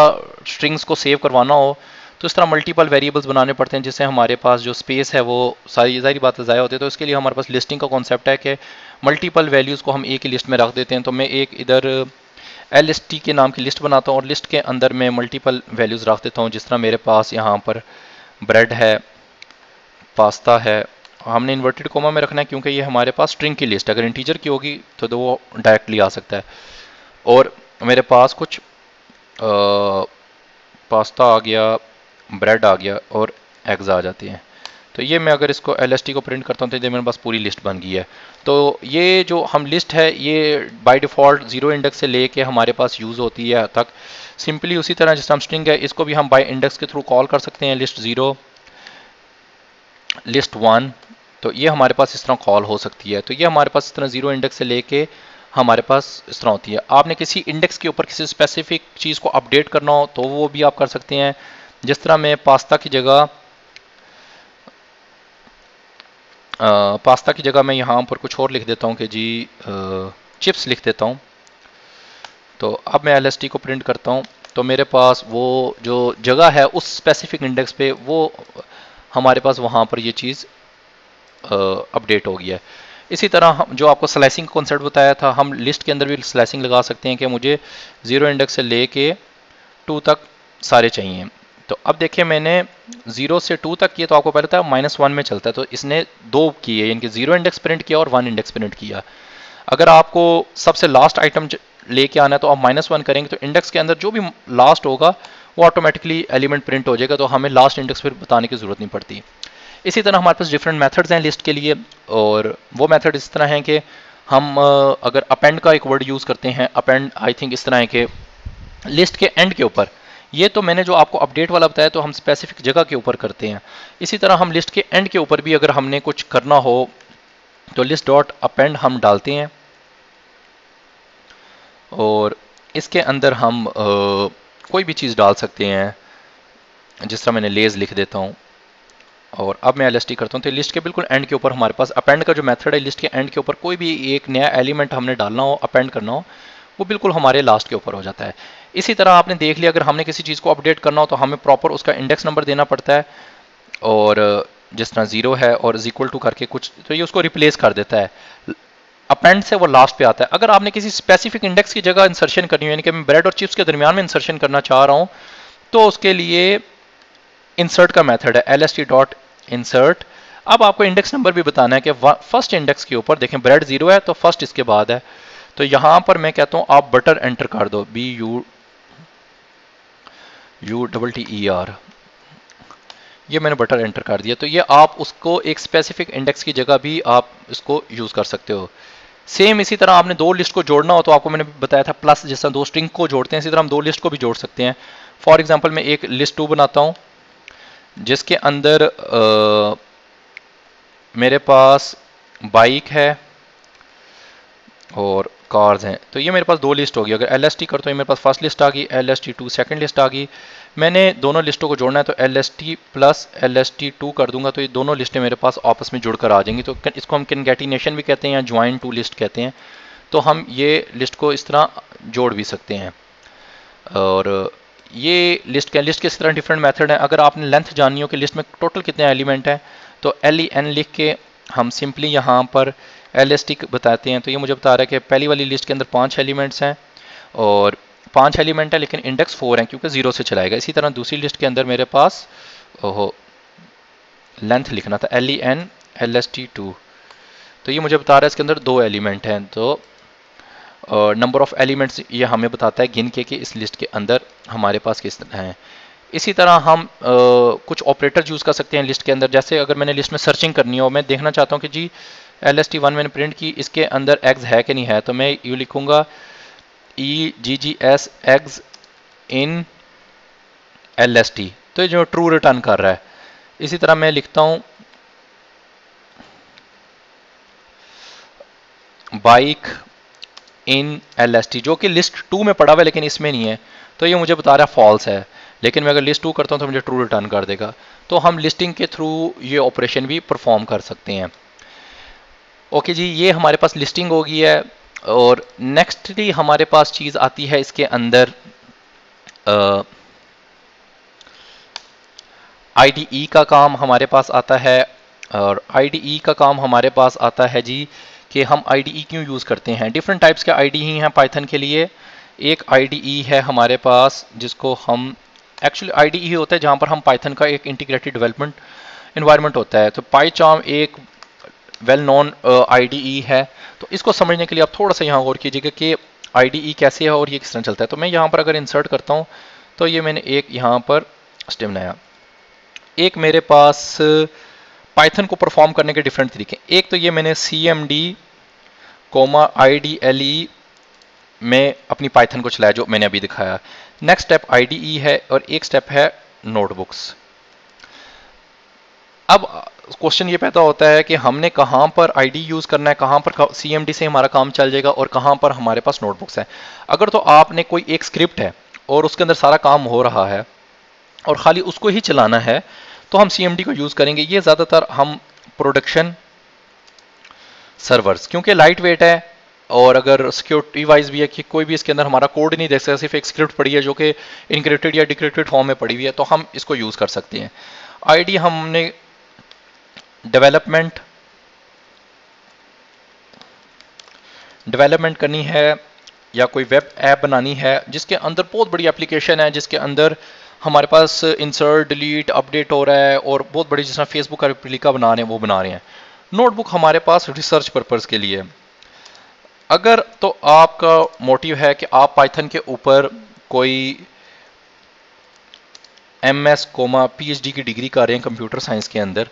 स्ट्रिंग्स को सेव करवाना हो तो इस तरह मल्टीपल वेरिएबल्स बनाने पड़ते हैं, जिससे हमारे पास जो स्पेस है वो सारी बातें ज़ाया होती है। तो इसके लिए हमारे पास लिस्टिंग का कॉन्सेप्ट है कि मल्टीपल वैल्यूज़ को हम एक ही लिस्ट में रख देते हैं। तो मैं एक इधर LST के नाम की लिस्ट बनाता हूँ और लिस्ट के अंदर मैं मल्टीपल वैल्यूज़ रख देता हूँ। जिस तरह मेरे पास यहाँ पर ब्रेड है, पास्ता है, हमने इन्वर्टेड कोमा में रखना है क्योंकि ये हमारे पास स्ट्रिंग की लिस्ट है। अगर इंटीजर की होगी तो वो डायरेक्टली आ सकता है। और मेरे पास कुछ पास्ता आ गया, ब्रेड आ गया और एग्स आ जाते हैं। तो ये मैं अगर इसको LST को प्रिंट करता हूँ तो ये मेरे पास पूरी लिस्ट बन गई है। तो ये जो हम लिस्ट है ये बाय डिफ़ॉल्ट 0 इंडेक्स से लेके हमारे पास यूज़ होती है तक। सिंपली उसी तरह जिस हम स्ट्रिंग है इसको भी हम बाय इंडेक्स के थ्रू कॉल कर सकते हैं, लिस्ट 0, लिस्ट 1। तो ये हमारे पास इस तरह कॉल हो सकती है। तो ये हमारे पास इस तरह 0 इंडेक्स से लेके हमारे पास इस तरह होती है। आपने किसी इंडेक्स के ऊपर किसी स्पेसिफिक चीज़ को अपडेट करना हो तो वो भी आप कर सकते हैं। जिस तरह मैं पास्ता की जगह मैं यहाँ पर कुछ और लिख देता हूँ कि जी चिप्स लिख देता हूँ। तो अब मैं LST को प्रिंट करता हूँ तो मेरे पास वो जो जगह है उस स्पेसिफिक इंडेक्स पे वो हमारे पास वहाँ पर ये चीज़ अपडेट हो गया है। इसी तरह जो आपको स्लाइसिंग कॉन्सेप्ट बताया था, हम लिस्ट के अंदर भी स्लाइसिंग लगा सकते हैं कि मुझे 0 इंडेक्स से लेके 2 तक सारे चाहिए। तो अब देखिए मैंने 0 से 2 तक किया तो आपको पता था -1 में चलता है, तो इसने 2 किए, यानी कि 0 इंडेक्स प्रिंट किया और 1 इंडेक्स प्रिंट किया। अगर आपको सबसे लास्ट आइटम लेके आना है तो आप -1 करेंगे, तो इंडेक्स के अंदर जो भी लास्ट होगा वो ऑटोमेटिकली एलिमेंट प्रिंट हो जाएगा, तो हमें लास्ट इंडेक्स फिर बताने की जरूरत नहीं पड़ती। इसी तरह हमारे पास डिफरेंट मेथड्स हैं लिस्ट के लिए, और वो मेथड इस तरह हैं कि हम अगर अपेंड का एक वर्ड यूज़ करते हैं, अपेंड आई थिंक इस तरह है कि लिस्ट के एंड के ऊपर, ये तो मैंने जो आपको अपडेट वाला बताया तो हम स्पेसिफिक जगह के ऊपर करते हैं। इसी तरह हम लिस्ट के एंड के ऊपर भी अगर हमने कुछ करना हो तो लिस्ट डॉट अपेंड हम डालते हैं, और इसके अंदर हम कोई भी चीज़ डाल सकते हैं, जिस तरह मैंने लेज लिख देता हूँ, और अब मैं LST करता हूँ। तो लिस्ट के बिल्कुल एंड के ऊपर हमारे पास अपेंड का जो मेथड है, लिस्ट के एंड के ऊपर कोई भी एक नया एलिमेंट हमने डालना हो, अपेंड करना हो, वो बिल्कुल हमारे लास्ट के ऊपर हो जाता है। इसी तरह आपने देख लिया, अगर हमने किसी चीज़ को अपडेट करना हो तो हमें प्रॉपर उसका इंडेक्स नंबर देना पड़ता है, और जिस तरह 0 है और इज इक्वल टू करके कुछ, तो ये उसको रिप्लेस कर देता है, अपेंड से वो लास्ट पे आता है। अगर आपने किसी स्पेसिफिक इंडेक्स की जगह इंसर्शन करनी हो, यानी कि मैं ब्रेड और चिप्स के दरमियान में इंसर्शन करना चाह रहा हूँ, तो उसके लिए इंसर्ट का मेथड है LST डॉट इंसर्ट। अब आपको इंडेक्स नंबर भी बताना है कि फर्स्ट इंडेक्स के ऊपर देखें ब्रेड 0 है तो फर्स्ट इसके बाद है, तो यहां पर मैं कहता हूं आप बटर एंटर कर दो, BUTTER, ये मैंने बटर एंटर कर दिया। तो ये आप उसको एक स्पेसिफिक इंडेक्स की जगह भी आप इसको यूज कर सकते हो। सेम इसी तरह आपने दो लिस्ट को जोड़ना हो तो आपको मैंने बताया था प्लस, जिस तरह दो स्ट्रिंग को जोड़ते हैं इसी तरह हम दो लिस्ट को भी जोड़ सकते हैं। फॉर एग्जाम्पल मैं एक लिस्ट 2 बनाता हूं जिसके अंदर मेरे पास बाइक है और कार्स हैं, तो ये मेरे पास दो लिस्ट होगी। अगर LST करता हूँ, ये मेरे पास फर्स्ट लिस्ट आ गई, LST2 सेकंड लिस्ट आ गई। मैंने दोनों लिस्टों को जोड़ना है तो LST प्लस LST2 कर दूंगा, तो ये दोनों लिस्टें मेरे पास आपस में जुड़कर आ जाएंगी। तो इसको हम कंकैटिनेशन भी कहते हैं या ज्वाइन टू लिस्ट कहते हैं। तो हम ये लिस्ट को इस तरह जोड़ भी सकते हैं। और ये लिस्ट के इस तरह डिफरेंट मेथड हैं। अगर आपने लेंथ जाननी हो कि लिस्ट में टोटल कितने एलिमेंट हैं, तो LEN लिख के हम सिंपली यहाँ पर LST बताते हैं। तो ये मुझे बता रहा है कि पहली वाली लिस्ट के अंदर 5 एलिमेंट्स हैं और 5 एलिमेंट है लेकिन इंडेक्स 4 है क्योंकि 0 से चलाएगा। इसी तरह दूसरी लिस्ट के अंदर मेरे पास लेंथ लिखना था LEN LST2, तो ये मुझे बता रहा है इसके अंदर 2 एलिमेंट हैं। तो नंबर ऑफ एलिमेंट्स ये हमें बताता है गिन के कि इस लिस्ट के अंदर हमारे पास किस तरह हैं। इसी तरह हम कुछ ऑपरेटर यूज़ कर सकते हैं लिस्ट के अंदर। जैसे अगर मैंने लिस्ट में सर्चिंग करनी हो, मैं देखना चाहता हूँ कि जी LST1 मैंने प्रिंट की, इसके अंदर एग्स है कि नहीं है, तो मैं यूँ लिखूँगा EGGS एग्स इन LST, तो ये जो ट्रू रिटर्न कर रहा है। इसी तरह मैं लिखता हूँ बाइक इन LST, जो कि लिस्ट 2 में पड़ा हुआ है लेकिन इसमें नहीं है, तो ये मुझे बता रहा है फॉल्स है। लेकिन मैं अगर लिस्ट 2 करता हूँ तो मुझे ट्रू रिटर्न कर देगा। तो हम लिस्टिंग के थ्रू ये ऑपरेशन भी परफॉर्म कर सकते हैं। ओके जी, ये हमारे पास लिस्टिंग हो गई है। और नेक्स्टली हमारे पास चीज़ आती है इसके अंदर IDE का काम हमारे पास आता है। और IDE का काम हमारे पास आता है जी कि हम IDE क्यों यूज़ करते हैं। डिफरेंट टाइप्स के IDE हैं पाइथन के लिए। एक IDE है हमारे पास जिसको हम एक्चुअली IDE होता है जहाँ पर हम पाइथन का एक इंटीग्रेटेड डेवलपमेंट इन्वायरमेंट होता है। तो पाइचार्म एक वेल नोन IDE है। तो इसको समझने के लिए आप थोड़ा सा यहाँ गौर कीजिएगा कि IDE कैसे है और ये किस तरह चलता है। तो मैं यहाँ पर अगर इंसर्ट करता हूँ तो ये मैंने एक यहाँ पर स्टेम बनाया। एक मेरे पास पाइथन को परफॉर्म करने के डिफरेंट तरीके। एक तो ये मैंने CMD IDLE में अपनी पाइथन को चलाया जो मैंने अभी दिखाया। नेक्स्ट स्टेप IDE है और एक स्टेप है नोटबुक्स। अब क्वेश्चन ये पैदा होता है कि हमने कहाँ पर IDE यूज़ करना है, कहाँ पर CMD से हमारा काम चल जाएगा और कहाँ पर हमारे पास नोटबुक्स है। अगर तो आपने कोई एक स्क्रिप्ट है और उसके अंदर सारा काम हो रहा है और खाली उसको ही चलाना है तो हम CMD को यूज़ करेंगे। ये ज़्यादातर हम प्रोडक्शन सर्वर्स, क्योंकि लाइट वेट है और अगर सिक्योरिटी वाइज भी है कि कोई भी इसके अंदर हमारा कोड नहीं देख सकता, सिर्फ एक स्क्रिप्ट पड़ी है जो कि इनक्रिप्टेड या डिक्रिप्टेड फॉर्म में पड़ी हुई है, तो हम इसको यूज़ कर सकते हैं। IDE हमने डेवलपमेंट करनी है या कोई वेब ऐप बनानी है जिसके अंदर बहुत बड़ी एप्लीकेशन है, जिसके अंदर हमारे पास इंसर्ट डिलीट अपडेट हो रहा है और बहुत बड़ी, जिस तरह फेसबुक का रेप्लिका बना रहे हैं वो बना रहे हैं। नोटबुक हमारे पास रिसर्च पर्पज़ के लिए। अगर तो आपका मोटिव है कि आप पाइथन के ऊपर कोई MS कोमा PhD की डिग्री कर रहे हैं कंप्यूटर साइंस के अंदर,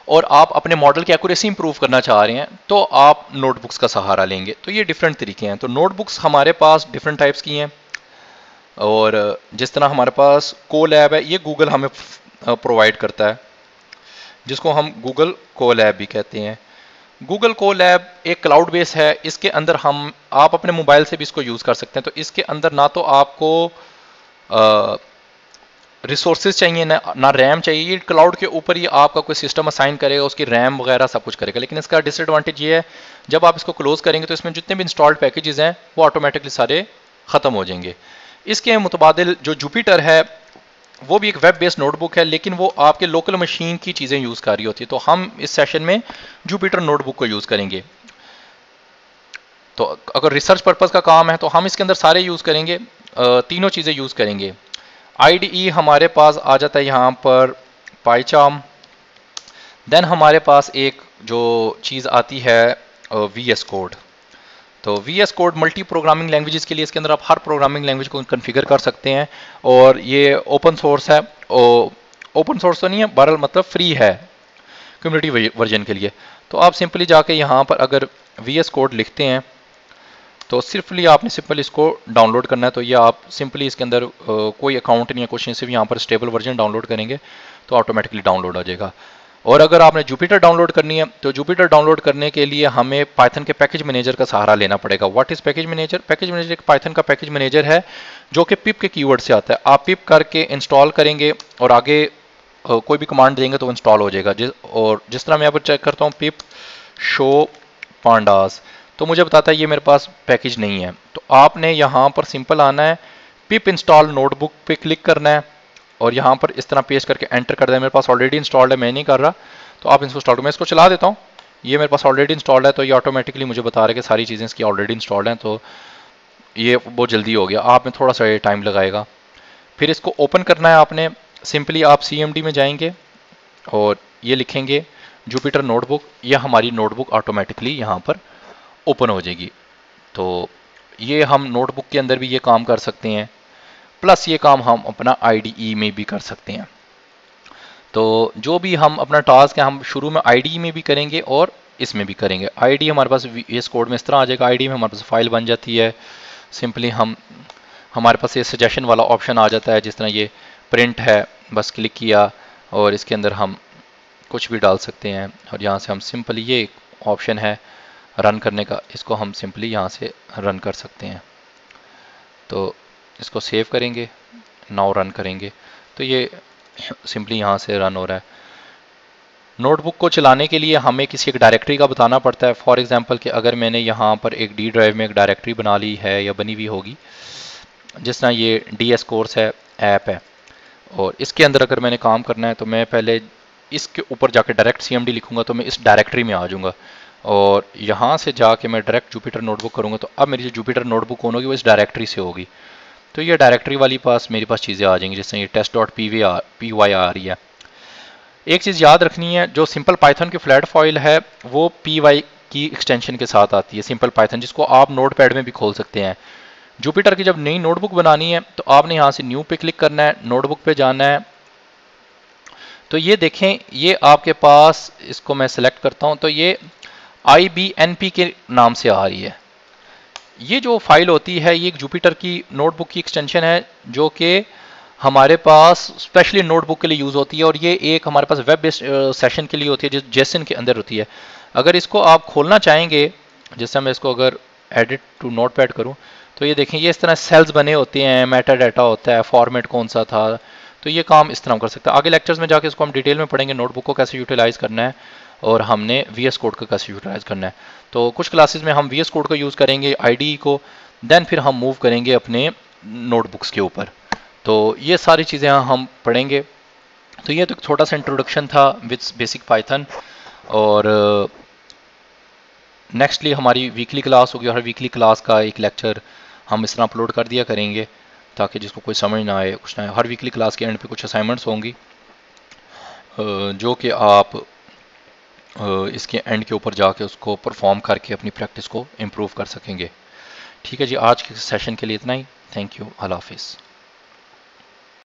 और आप अपने मॉडल की एक्यूरेसी इंप्रूव करना चाह रहे हैं, तो आप नोटबुक्स का सहारा लेंगे। तो ये डिफरेंट तरीके हैं। तो नोटबुक्स हमारे पास डिफरेंट टाइप्स की हैं, और जिस तरह हमारे पास कोलैब है, ये गूगल हमें प्रोवाइड करता है, जिसको हम गूगल कोलैब भी कहते हैं। गूगल कोलैब एक क्लाउड बेस है, इसके अंदर आप अपने मोबाइल से भी इसको यूज़ कर सकते हैं। तो इसके अंदर ना तो आपको रिसोर्सेज चाहिए, ना रैम चाहिए। ये क्लाउड के ऊपर ही आपका कोई सिस्टम असाइन करेगा, उसकी रैम वगैरह सब कुछ करेगा। लेकिन इसका डिसएडवांटेज ये है, जब आप इसको क्लोज करेंगे तो इसमें जितने भी इंस्टॉल्ड पैकेजेस हैं वो ऑटोमेटिकली सारे ख़त्म हो जाएंगे। इसके मुतबादिल जो जुपिटर है वो भी एक वेब बेस्ड नोटबुक है, लेकिन वो आपके लोकल मशीन की चीज़ें यूज़ कर रही होती है। तो हम इस सेशन में जुपिटर नोटबुक को यूज़ करेंगे। तो अगर रिसर्च पर्पज़ का काम है तो हम इसके अंदर सारे यूज़ करेंगे, तीनों चीज़ें यूज़ करेंगे। IDE हमारे पास आ जाता है यहाँ पर पाइचार्म। देन हमारे पास एक जो चीज़ आती है VS कोड। तो VS code multi programming languages के लिए, इसके अंदर आप हर प्रोग्रामिंग लैंग्वेज को कॉन्फ़िगर कर सकते हैं, और ये ओपन सोर्स है। ओपन सोर्स तो नहीं है, बहरहाल मतलब फ्री है कम्युनिटी वर्जन के लिए। तो आप सिंपली जाके यहाँ पर अगर VS कोड लिखते हैं तो सिर्फली आपने सिंपल इसको डाउनलोड करना है। तो ये आप सिंपली इसके अंदर कोई अकाउंट नहीं है, कुछ नहीं, सिर्फ यहाँ पर स्टेबल वर्जन डाउनलोड करेंगे तो ऑटोमेटिकली डाउनलोड आ जाएगा। और अगर आपने जुपिटर डाउनलोड करनी है तो जुपिटर डाउनलोड करने के लिए हमें पाइथन के पैकेज मैनेजर का सहारा लेना पड़ेगा। What is package manager? Package manager एक पाइथन का पैकेज मैनेजर है जो कि पिप के कीवर्ड से आता है। आप पिप करके इंस्टॉल करेंगे और आगे कोई भी कमांड देंगे तो इंस्टॉल हो जाएगा। जिस तरह मैं यहाँ पर चेक करता हूँ पिप शो पांडास, तो मुझे बताता है ये मेरे पास पैकेज नहीं है। तो आपने यहाँ पर सिंपल आना है, पिप इंस्टॉल नोटबुक पे क्लिक करना है और यहाँ पर इस तरह पेस्ट करके एंटर कर दें। मेरे पास ऑलरेडी इंस्टॉल्ड है, मैं नहीं कर रहा, तो आप इसको इंस्टॉल, मैं इसको चला देता हूँ। ये मेरे पास ऑलरेडी इंस्टॉल्ड है, तो ये ऑटोमेटिकली मुझे बता रहा है कि सारी चीज़ें इसकी ऑलरेडी इंस्टॉल्ड हैं। तो ये बहुत जल्दी हो गया, आप में थोड़ा सा ये टाइम लगाएगा। फिर इसको ओपन करना है आपने। सिंपली आप CMD में जाएंगे और ये लिखेंगे जुपिटर नोटबुक, यह हमारी नोटबुक ऑटोमेटिकली यहाँ पर ओपन हो जाएगी। तो ये हम नोटबुक के अंदर भी ये काम कर सकते हैं, प्लस ये काम हम अपना IDE में भी कर सकते हैं। तो जो भी हम अपना टास्क है हम शुरू में IDE में भी करेंगे और इसमें भी करेंगे। IDE हमारे पास इस कोड में इस तरह आ जाएगा। IDE में हमारे पास फाइल बन जाती है। सिंपली हमारे पास ये सजेशन वाला ऑप्शन आ जाता है, जिस तरह ये प्रिंट है, बस क्लिक किया और इसके अंदर हम कुछ भी डाल सकते हैं। और यहाँ से हम सिंपली ये ऑप्शन है रन करने का, इसको हम सिंपली यहाँ से रन कर सकते हैं। तो इसको सेव करेंगे, नाउ रन करेंगे, तो ये सिंपली यहाँ से रन हो रहा है। नोटबुक को चलाने के लिए हमें किसी एक डायरेक्टरी का बताना पड़ता है। फॉर एग्जांपल कि अगर मैंने यहाँ पर एक D ड्राइव में एक डायरेक्टरी बना ली है या बनी हुई होगी, जिस तरह ये DS कोर्स है, ऐप है, और इसके अंदर अगर मैंने काम करना है तो मैं पहले इसके ऊपर जाकर डायरेक्ट CMD लिखूंगा तो मैं इस डायरेक्टरी में आ जाऊँगा, और यहाँ से जाके मैं डायरेक्ट जुपिटर नोटबुक करूँगा तो अब मेरी जो जुपिटर नोटबुक होगी वो इस डायरेक्टरी से होगी। तो ये डायरेक्टरी वाली मेरे पास चीज़ें आ जाएंगी, जैसे ये test.py आ रही है। एक चीज़ याद रखनी है, जो सिंपल पाइथन की फ्लैट फाइल है वो py की एक्सटेंशन के साथ आती है, सिंपल पाइथन, जिसको आप नोटपैड में भी खोल सकते हैं। जुपिटर की जब नई नोटबुक बनानी है तो आपने यहाँ से न्यू पे क्लिक करना है, नोटबुक पे जाना है। तो ये देखें, ये आपके पास, इसको मैं सेलेक्ट करता हूँ तो ये IBNP के नाम से आ रही है। ये जो फाइल होती है ये एक जुपिटर की नोटबुक की एक्सटेंशन है, जो कि हमारे पास स्पेशली नोटबुक के लिए यूज़ होती है, और ये एक हमारे पास वेब बेस्ड सेशन के लिए होती है जो जेसन के अंदर होती है। अगर इसको आप खोलना चाहेंगे, जैसे मैं इसको अगर एडिट टू नोटपैड करूं तो ये देखें, ये इस तरह सेल्स बने होते हैं, मेटा डाटा होता है, फॉर्मेट कौन सा था, तो ये काम इस तरह हम कर सकते हैं। आगे लेक्चर्स में जाके इसको हम डिटेल में पढ़ेंगे, नोटबुक को कैसे यूटिलाइज़ करना है और हमने VS कोड को कैसे यूटिलाइज़ करना है। तो कुछ क्लासेस में हम VS कोड को यूज़ करेंगे, IDE को, देन फिर हम मूव करेंगे अपने नोटबुक्स के ऊपर। तो ये सारी चीज़ें हम पढ़ेंगे। तो ये तो एक छोटा सा इंट्रोडक्शन था विथ बेसिक पाइथन, और नेक्स्टली हमारी वीकली क्लास होगी, और हर वीकली क्लास का एक लेक्चर हम इस तरह अपलोड कर दिया करेंगे ताकि जिसको कोई समझ ना आए, कुछ ना आए। हर वीकली क्लास के एंड पे कुछ असाइनमेंट्स होंगी जो कि आप इसके एंड के ऊपर जाके उसको परफॉर्म करके अपनी प्रैक्टिस को इम्प्रूव कर सकेंगे। ठीक है जी, आज के सेशन के लिए इतना ही। थैंक यू, अल्लाह हाफिज़।